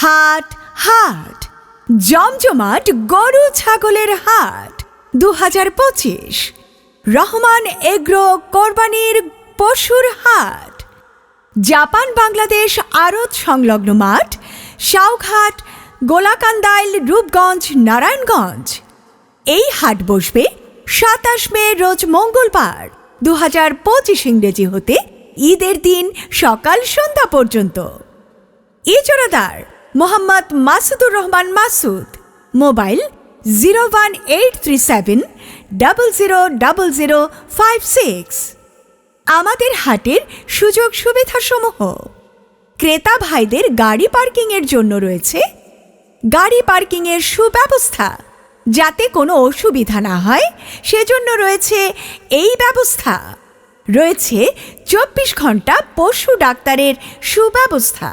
হাট হাট জমজমাট গরু ছাগলের হাট 2025। রহমান এগ্রো কোরবানির পশুর হাট। জাপান বাংলাদেশ আড়ত সংলগ্ন মাঠ, সাউঘাট, গোলাকান্দাইল, রূপগঞ্জ, নারায়ণগঞ্জ। এই হাট বসবে 27 মে রোজ মঙ্গলবার 2025 ইংরেজি হতে ঈদের দিন সকাল সন্ধ্যা পর্যন্ত। ইজারাদার মোহাম্মদ মাসুদুর রহমান মাসুদ। মোবাইল 01837 000056। আমাদের হাটের সুযোগ সুবিধাসমূহ: ক্রেতা ভাইদের গাড়ি পার্কিংয়ের জন্য রয়েছে গাড়ি পার্কিংয়ের সুব্যবস্থা। যাতে কোনো অসুবিধা না হয় সেজন্য রয়েছে এই ব্যবস্থা। রয়েছে 24 ঘন্টা পশু ডাক্তারের সুব্যবস্থা।